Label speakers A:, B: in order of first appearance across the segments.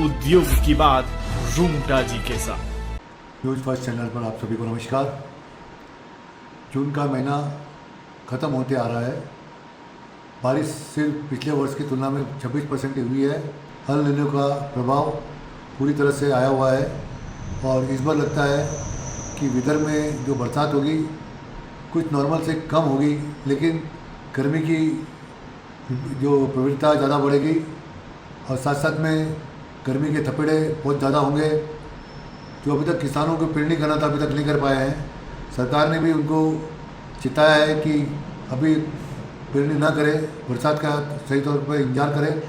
A: उद्योग की बात रूंगटा जी के साथ।
B: न्यूज़ फर्स्ट चैनल पर आप सभी को नमस्कार। जून का महीना ख़त्म होते आ रहा है। बारिश सिर्फ पिछले वर्ष की तुलना में 26% ही हुई है। अल नीनो का प्रभाव पूरी तरह से आया हुआ है और इस बार लगता है कि विदर्भ में जो बरसात होगी कुछ नॉर्मल से कम होगी, लेकिन गर्मी की जो प्रवृत्ति ज़्यादा बढ़ेगी और साथ साथ में गर्मी के थपेड़े बहुत ज़्यादा होंगे। जो अभी तक किसानों को पेड़ नहीं करना था, अभी तक नहीं कर पाए हैं। सरकार ने भी उनको चिताया है कि अभी पेड़ ना करें, बरसात का सही तौर पर इंतजार करें।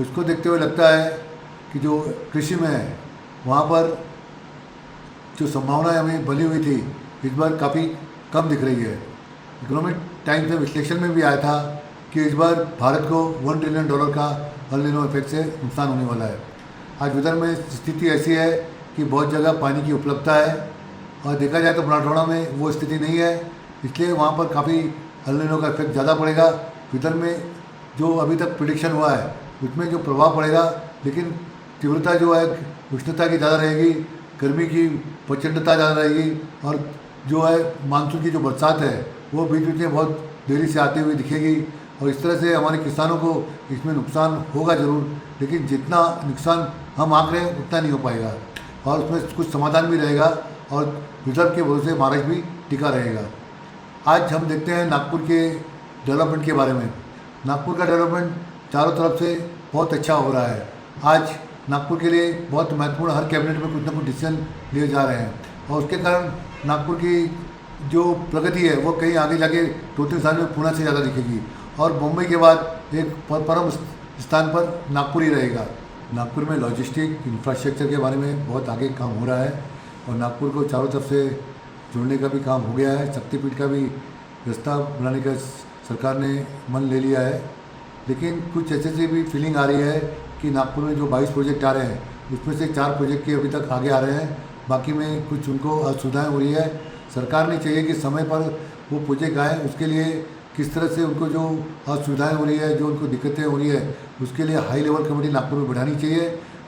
B: उसको देखते हुए लगता है कि जो कृषि में है वहाँ पर जो संभावनाएं हमें बनी हुई थी इस बार काफ़ी कम दिख रही है। इकोनॉमिक टाइम्स में विश्लेषण में भी आया था कि इस बार भारत को $1 ट्रिलियन का अल नीनो इफेक्ट से नुकसान होने वाला है। आज विदर्भ में स्थिति ऐसी है कि बहुत जगह पानी की उपलब्धता है और देखा जाए तो मराठवाड़ा में वो स्थिति नहीं है, इसलिए वहाँ पर काफ़ी अल नीनो का इफेक्ट ज़्यादा पड़ेगा। विदर्भ में जो अभी तक प्रिडिक्शन हुआ है उसमें जो प्रभाव पड़ेगा, लेकिन तीव्रता जो है उष्णता की ज़्यादा रहेगी, गर्मी की प्रचंडता ज़्यादा रहेगी और जो है मानसून की जो बरसात है वो बीच बीच में बहुत देरी से आती हुई दिखेगी। और इस तरह से हमारे किसानों को इसमें नुकसान होगा ज़रूर, लेकिन जितना नुकसान हम आंक रहे हैं उतना नहीं हो पाएगा और उसमें कुछ समाधान भी रहेगा और विदर्भ के भरोसे महाराष्ट्र भी टिका रहेगा। आज हम देखते हैं नागपुर के डेवलपमेंट के बारे में। नागपुर का डेवलपमेंट चारों तरफ से बहुत अच्छा हो रहा है। आज नागपुर के लिए बहुत महत्वपूर्ण हर कैबिनेट में कुछ ना कुछ डिसीजन लिए जा रहे हैं और उसके कारण नागपुर की जो प्रगति है वो कहीं आगे जाके 2-3 साल में पुणे से ज़्यादा दिखेगी और मुंबई के बाद एक परम स्थान पर नागपुर ही रहेगा। नागपुर में लॉजिस्टिक इंफ्रास्ट्रक्चर के बारे में बहुत आगे काम हो रहा है और नागपुर को चारों तरफ से जोड़ने का भी काम हो गया है। शक्तिपीठ का भी रास्ता बनाने का सरकार ने मन ले लिया है, लेकिन कुछ ऐसे भी फीलिंग आ रही है कि नागपुर में जो 22 प्रोजेक्ट आ रहे हैं उसमें से 4 प्रोजेक्ट के अभी तक आगे आ रहे हैं, बाकी में कुछ उनको असुविधाएँ हो रही है। सरकार ने चाहिए कि समय पर वो प्रोजेक्ट आएँ, उसके लिए किस तरह से उनको जो असुविधाएँ हो रही है, जो उनको दिक्कतें हो रही है, उसके लिए हाई लेवल कमेटी नागपुर में बैठानी चाहिए।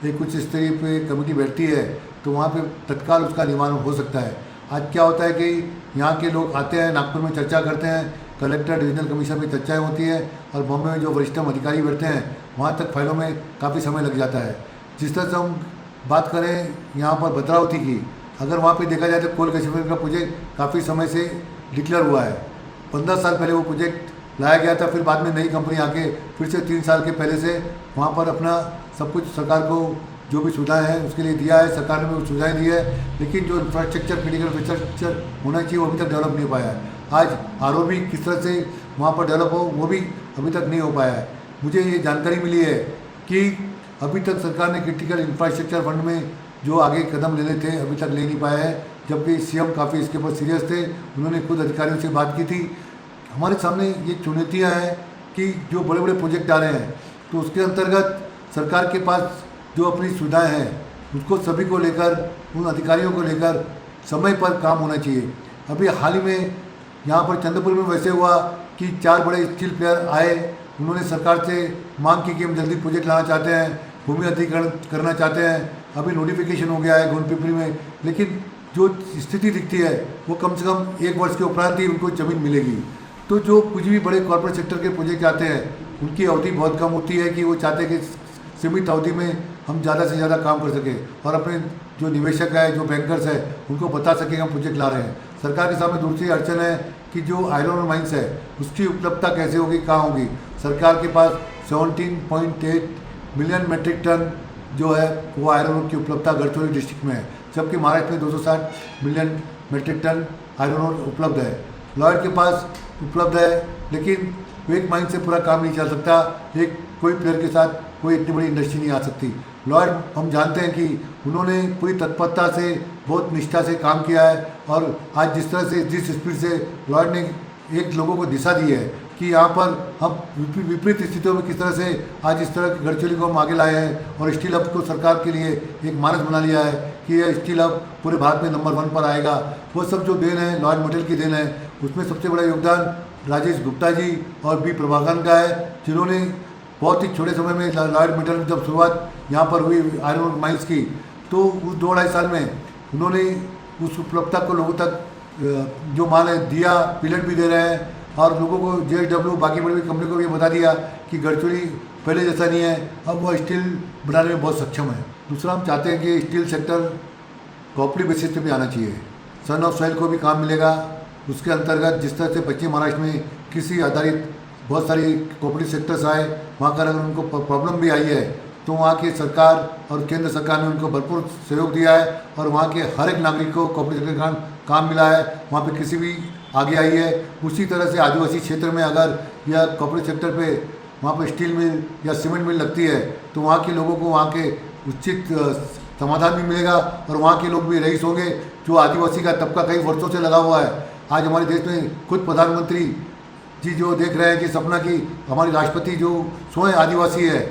B: एक उच्च स्तरीय पे कमेटी बैठती है तो वहाँ पे तत्काल उसका निवारण हो सकता है। आज क्या होता है कि यहाँ के लोग आते हैं, नागपुर में चर्चा करते हैं, कलेक्टर डिविजनल कमीशन में चर्चाएँ होती हैं और बॉम्बे में जो वरिष्ठतम अधिकारी बैठते हैं वहाँ तक फाइलों में काफ़ी समय लग जाता है। जिस तरह से हम बात करें यहाँ पर भद्रावती की, अगर वहाँ पर देखा जाए तो कोल कश्मीर का प्रोजेक्ट काफ़ी समय से डिक्लेयर हुआ है। 15 साल पहले वो प्रोजेक्ट लाया गया था, फिर बाद में नई कंपनी आके फिर से 3 साल के पहले से वहाँ पर अपना सब कुछ सरकार को जो भी सुविधाएँ हैं उसके लिए दिया है। सरकार ने भी सुविधाएँ दी है, लेकिन जो इंफ्रास्ट्रक्चर क्रिटिकल इंफ्रास्ट्रक्चर होना चाहिए वो अभी तक डेवलप नहीं हो पाया है। आज आरओबी किस तरह से वहाँ पर डेवलप हो वो भी अभी तक नहीं हो पाया है। मुझे ये जानकारी मिली है कि अभी तक सरकार ने क्रिटिकल इंफ्रास्ट्रक्चर फंड में जो आगे कदम लेने थे अभी तक ले नहीं पाया है, जबकि सीएम काफ़ी इसके ऊपर सीरियस थे। उन्होंने खुद अधिकारियों से बात की थी। हमारे सामने ये चुनौतियाँ हैं कि जो बड़े बड़े प्रोजेक्ट आ रहे हैं तो उसके अंतर्गत सरकार के पास जो अपनी सुविधाएं हैं उसको सभी को लेकर, उन अधिकारियों को लेकर समय पर काम होना चाहिए। अभी हाल ही में यहाँ पर चंद्रपुर में वैसे हुआ कि 4 बड़े स्टील प्लेयर आए, उन्होंने सरकार से मांग की कि हम जल्दी प्रोजेक्ट लाना चाहते हैं, भूमि अधिग्रहण करना चाहते हैं। अभी नोटिफिकेशन हो गया है गोंडपिपली में, लेकिन जो स्थिति दिखती है वो कम से कम 1 वर्ष के उपरांत ही उनको ज़मीन मिलेगी। तो जो कुछ भी बड़े कॉर्पोरेट सेक्टर के प्रोजेक्ट आते हैं उनकी अवधि बहुत कम होती है कि वो चाहते हैं कि सीमित अवधि में हम ज़्यादा से ज़्यादा काम कर सकें और अपने जो निवेशक है, जो बैंकर्स है, उनको बता सकें हम प्रोजेक्ट ला रहे हैं। सरकार के सामने दूसरी अड़चन है कि जो आयरन और माइंस है उसकी उपलब्धता कैसे होगी, कहाँ होगी। सरकार के पास 17.8 मिलियन मेट्रिक टन जो है वो आयरन ओर की उपलब्धता गढ़चिरौली डिस्ट्रिक्ट में है, जबकि महाराष्ट्र में 260 million metric tonne iron ore उपलब्ध है। लॉयड के पास उपलब्ध है, लेकिन एक माइन से पूरा काम नहीं चल सकता। एक कोई प्लेयर के साथ कोई इतनी बड़ी इंडस्ट्री नहीं आ सकती। लॉयड हम जानते हैं कि उन्होंने पूरी तत्परता से, बहुत निष्ठा से काम किया है और आज जिस तरह से, जिस स्पीड से लॉयड ने एक लोगों को दिशा दी है कि यहाँ पर हम विपरीत स्थितियों में किस तरह से आज इस तरह की गढ़चिरौली को हम आगे लाए हैं और स्टील हब को सरकार के लिए एक मानस बना लिया है कि यह स्टील हब पूरे भारत में नंबर 1 पर आएगा। वो सब जो देन है लॉयड मटेरियल की देन है, उसमें सबसे बड़ा योगदान राजेश गुप्ता जी और बी प्रभाकरन का है, जिन्होंने बहुत ही छोटे समय में लॉयड मेटल में जब शुरुआत यहाँ पर हुई आयरन ओर माइंस की, तो उस 2-2.5 साल में उन्होंने उस उपलब्धता को लोगों तक जो माल है दिया, पिलट भी दे रहे हैं और लोगों को JSW बाकी बड़ी कंपनी को ये बता दिया कि गडचिरोली पहले जैसा नहीं है, अब वो स्टील बनाने में बहुत सक्षम है। दूसरा, हम चाहते हैं कि स्टील सेक्टर कोऑपरेटिव बेसिस पे भी आना चाहिए। सन ऑफ सॉइल को भी काम मिलेगा। उसके अंतर्गत जिस तरह से पश्चिम महाराष्ट्र में कृषि आधारित बहुत सारी कोऑपरेटिव सेक्टर्स आए, वहाँ का अगर उनको प्रॉब्लम भी आई है तो वहाँ की सरकार और केंद्र सरकार ने उनको भरपूर सहयोग दिया है और वहाँ के हर एक नागरिक को कोऑपरेटिव सेक्टर का काम मिला है। वहाँ पे कृषि भी आगे आई है। उसी तरह से आदिवासी क्षेत्र में अगर यह कोऑपरेटिव सेक्टर पे वहाँ पे स्टील मिल या सीमेंट मिल लगती है तो वहाँ के लोगों को वहाँ के उचित समाधान भी मिलेगा और वहाँ के लोग भी रईस होंगे। जो आदिवासी का तबका कई वर्षों से लगा हुआ है, आज हमारे देश में खुद प्रधानमंत्री जी जो देख रहे हैं कि सपना की हमारी राष्ट्रपति जो स्वयं आदिवासी है,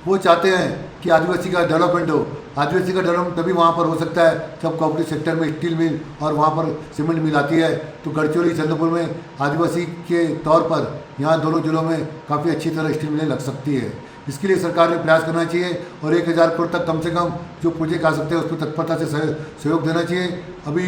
B: वो चाहते हैं कि आदिवासी का डेवलपमेंट हो। आदिवासी का डेवलपमेंट तभी वहाँ पर हो सकता है जब कोऑपरेटिव सेक्टर में स्टील मिल और वहाँ पर सीमेंट मिल आती है। तो गडचिरोली चंद्रपुर में आदिवासी के तौर पर यहाँ दोनों जिलों में काफ़ी अच्छी तरह स्टील मिलें लग सकती है। इसके लिए सरकार ने प्रयास करना चाहिए और 1000 करोड़ तक कम से कम जो प्रोजेक्ट आ सकते हैं उस पर तत्परता से सहयोग देना चाहिए। अभी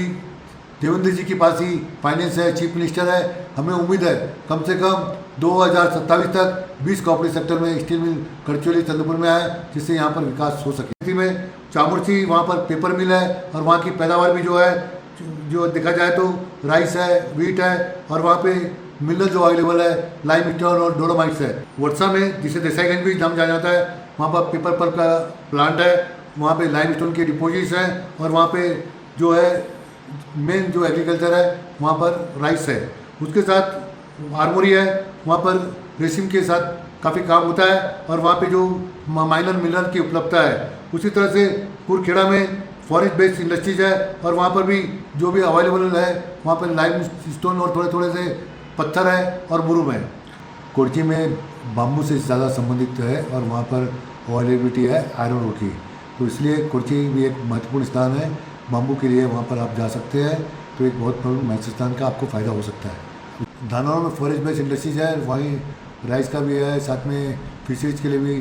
B: देवेंद्र जी के पास ही फाइनेंस है, चीफ मिनिस्टर है। हमें उम्मीद है कम से कम 2027 तक 20 कोऑपरेटिव सेक्टर में स्टील मिल गडचिरोली चंद्रपुर में आए, जिससे यहाँ पर विकास हो सके। खेती में चामुर्ची वहाँ पर पेपर मिल है और वहाँ की पैदावार भी जो है, जो देखा जाए तो राइस है, व्हीट है और वहाँ पे मिनरल जो अवेलेबल है लाइमस्टोन और डोलोमाइट्स है। वर्षा में जिसे देसाईगंज भी नाम जाना जाता है, वहाँ पर पेपर पल्प का प्लांट है, वहाँ पे लाइमस्टोन के डिपोजिट्स हैं और वहाँ पे जो है मेन जो एग्रीकल्चर है वहाँ पर राइस है। उसके साथ आर्मोरी है, वहाँ पर रेशम के साथ काफ़ी काम होता है और वहाँ पे जो माइनर मिनरल की उपलब्धता है। उसी तरह से कुरखेड़ा में फॉरेस्ट बेस्ड इंडस्ट्रीज है और वहाँ पर भी जो भी अवेलेबल है वहाँ पर लाइम स्टोन और थोड़े थोड़े से पत्थर है और मुरुम है। कोरची में बाम्बू से ज़्यादा संबंधित है और वहाँ पर अवेलेबिलिटी है आयरन ओर की, तो इसलिए कोरची भी एक महत्वपूर्ण स्थान है बाम्बू के लिए। वहाँ पर आप जा सकते हैं तो एक बहुत महत्वपूर्ण स्थान का आपको फ़ायदा हो सकता है। धानोरा में फॉरेस्ट बेस्ड इंडस्ट्रीज है, वहीं राइस का भी है, साथ में फिशरीज के लिए भी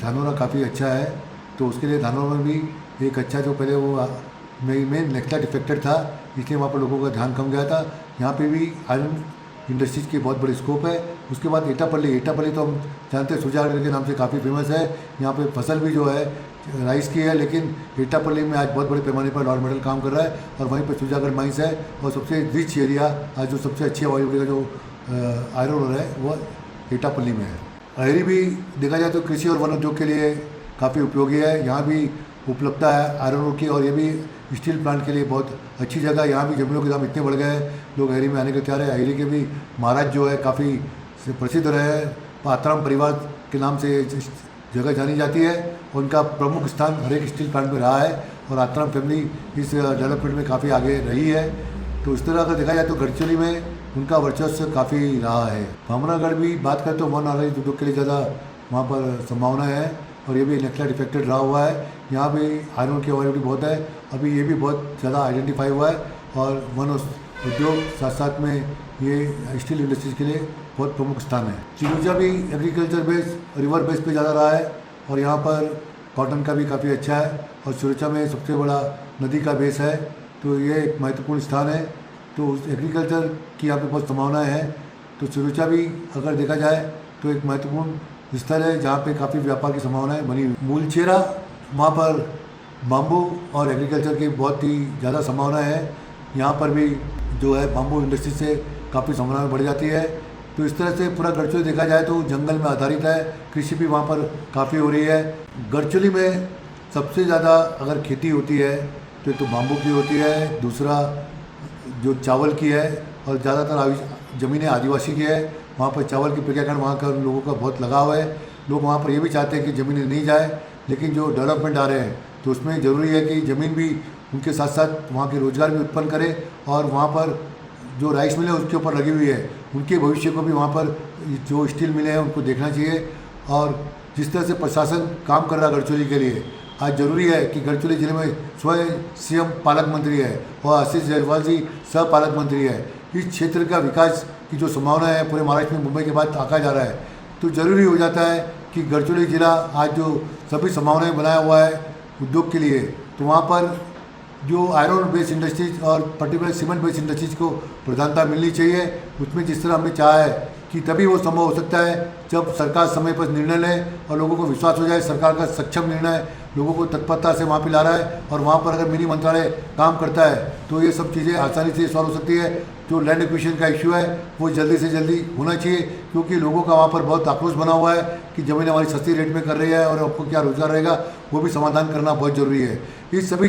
B: धानोरा काफ़ी अच्छा है। तो उसके लिए धानोरा में भी एक अच्छा जो पहले वो मेन नेक्सट इफेक्टेड था, इसलिए वहाँ पर लोगों का ध्यान कम गया था। यहाँ पे भी आयरन इंडस्ट्रीज के बहुत बड़े स्कोप है। उसके बाद एटापल्ली तो हम जानते हैं सुजागढ़ के नाम से काफ़ी फेमस है। यहाँ पे फसल भी जो है राइस की है, लेकिन एटापल्ली में आज बहुत बड़े पैमाने पर लॉयड मेटल काम कर रहा है और वहीं पर सुजागढ़ माइंस है और सबसे रिच एरिया आज जो सबसे अच्छी अवेलेबिलिटी का जो आयरन ओर है वह एटापल्ली में है। अहरी भी देखा जाए तो कृषि और वन उद्योग के लिए काफ़ी उपयोगी है। यहाँ भी उपलब्धता है आयरन ओर की और ये भी स्टील प्लांट के लिए बहुत अच्छी जगह। यहाँ भी जमीनों के दाम इतने बढ़ गए हैं, लोग अहरी में आने के तैयार है। अहरी के भी महाराज जो है काफ़ी प्रसिद्ध रहे हैं, पात्राम परिवार के नाम से जगह जानी जाती है। उनका प्रमुख स्थान हर एक स्टील प्लांट में रहा है और आत्राम फैमिली इस डेवलपमेंट में काफ़ी आगे रही है। तो इस तरह अगर देखा जाए तो गडचिरोली में उनका वर्चस्व काफ़ी रहा है। भामरागढ़ भी बात करें तो वन आधारित उद्योग के लिए ज़्यादा वहाँ पर संभावना है और ये भी नेक्सलाइट इफेक्टेड रहा हुआ है। यहाँ भी आयरन की अवेलेबिलिटी बहुत है, अभी ये भी बहुत ज़्यादा आइडेंटिफाई हुआ है और वन उद्योग साथ साथ में ये स्टील इंडस्ट्रीज के लिए बहुत प्रमुख स्थान है। चिरूजा भी एग्रीकल्चर बेस रिवर बेस पे ज़्यादा रहा है और यहाँ पर कॉटन का भी काफ़ी अच्छा है और चिरूचा में सबसे बड़ा नदी का बेस है, तो ये एक महत्वपूर्ण स्थान है। तो एग्रीकल्चर की यहाँ पे बहुत संभावनाएं हैं। तो चिरूचा भी अगर देखा जाए तो एक महत्वपूर्ण स्थल है जहाँ पे काफ़ी व्यापार की संभावनाएं बनी हुई। मूलचेरा वहाँ पर बाम्बू और एग्रीकल्चर की बहुत ही ज़्यादा संभावना है। यहाँ पर भी जो है बाम्बू इंडस्ट्री से काफ़ी संभावनाएं बढ़ जाती है। तो इस तरह से पूरा गडचिरोली देखा जाए तो जंगल में आधारित है, कृषि भी वहाँ पर काफ़ी हो रही है। गडचिरोली में सबसे ज़्यादा अगर खेती होती है तो एक तो बाम्बू की होती है, दूसरा जो चावल की है और ज़्यादातर ज़मीनें आदिवासी की है। वहाँ पर चावल की प्रक्रिया वहाँ का लोगों का बहुत लगाव है। लोग वहाँ पर ये भी चाहते हैं कि ज़मीनें नहीं जाए, लेकिन जो डेवलपमेंट आ रहे हैं तो उसमें ज़रूरी है कि ज़मीन भी उनके साथ साथ वहाँ के रोज़गार भी उत्पन्न करे और वहाँ पर जो राइस मिलें उसके ऊपर लगी हुई है उनके भविष्य को भी वहाँ पर जो स्टील मिले हैं उनको देखना चाहिए। और जिस तरह से प्रशासन काम कर रहा है गडचिरोली के लिए, आज ज़रूरी है कि गडचिरोली जिले में स्वयं सीएम पालक मंत्री है और आशीष जायसवाल जी सह पालक मंत्री है। इस क्षेत्र का विकास की जो संभावना है पूरे महाराष्ट्र में मुंबई के बाद आका जा रहा है, तो ज़रूरी हो जाता है कि गढ़चिरौली ज़िला आज जो सभी संभावनाएं बनाया हुआ है उद्योग के लिए, तो वहाँ पर जो आयरन बेस्ड इंडस्ट्रीज और पर्टिकुलर सीमेंट बेस्ड इंडस्ट्रीज को प्रधानता मिलनी चाहिए। उसमें जिस तरह हमने चाहा है कि तभी वो संभव हो सकता है जब सरकार समय पर निर्णय ले और लोगों को विश्वास हो जाए सरकार का सक्षम निर्णय लोगों को तत्परता से वहाँ पे ला रहा है, और वहाँ पर अगर मिनी मंत्रालय काम करता है तो ये सब चीज़ें आसानी से सॉल्व हो सकती है। जो लैंड एक्विजिशन का इश्यू है वो जल्दी से जल्दी होना चाहिए, क्योंकि लोगों का वहाँ पर बहुत आक्रोश बना हुआ है कि ज़मीन हमारी सस्ती रेट में कर रही है और आपको क्या रोजगार रहेगा, वो भी समाधान करना बहुत ज़रूरी है। इस सभी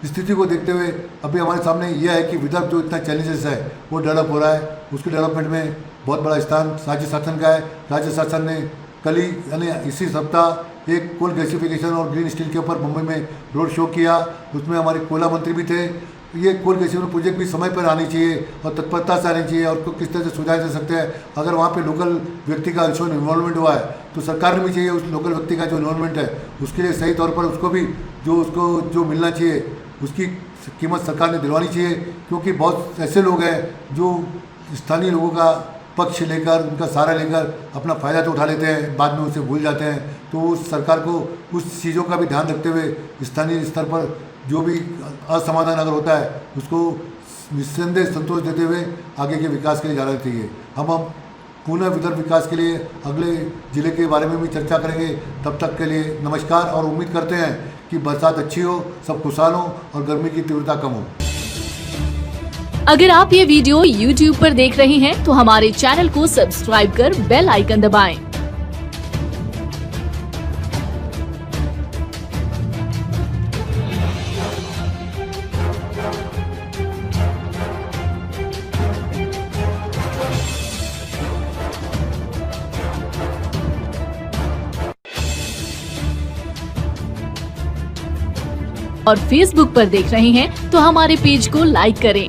B: स्थिति को देखते हुए अभी हमारे सामने यह है कि विदर्भ जो इतना चैलेंजेस है वो डेवलप हो रहा है, उसके डेवलपमेंट में बहुत बड़ा स्थान राज्य शासन का है। राज्य शासन ने कल ही यानी इसी सप्ताह एक कोल गैसिफिकेशन और ग्रीन स्टील के ऊपर मुंबई में रोड शो किया, उसमें हमारे कोयला मंत्री भी थे। ये कोल गैसिफिकेशन प्रोजेक्ट भी समय पर आनी चाहिए और तत्परता से आनी चाहिए, और उसको किस तरह से सुझाव दे सकते हैं। अगर वहाँ पे लोकल व्यक्ति का इसमें इन्वॉल्वमेंट हुआ है तो सरकार ने भी चाहिए उस लोकल व्यक्ति का जो इन्वॉल्वमेंट है उसके लिए सही तौर पर उसको भी जो मिलना चाहिए उसकी कीमत सरकार ने दिलवानी चाहिए, क्योंकि बहुत ऐसे लोग हैं जो स्थानीय लोगों का पक्ष लेकर उनका सहारा लेकर अपना फ़ायदा तो उठा लेते हैं, बाद में उसे भूल जाते हैं। तो उस सरकार को उस चीज़ों का भी ध्यान रखते हुए स्थानीय स्तर पर जो भी असमाधान अगर होता है उसको निस्संदेह संतोष देते हुए आगे के विकास के लिए जाना चाहिए। हम पुनः विदर्भ विकास के लिए अगले ज़िले के बारे में भी चर्चा करेंगे। तब तक के लिए नमस्कार, और उम्मीद करते हैं कि बरसात अच्छी हो, सब खुशहाल हो और गर्मी की तीव्रता कम हो।
C: अगर आप ये वीडियो YouTube पर देख रहे हैं तो हमारे चैनल को सब्सक्राइब कर बेल आइकन दबाएं। और Facebook पर देख रहे हैं तो हमारे पेज को लाइक करें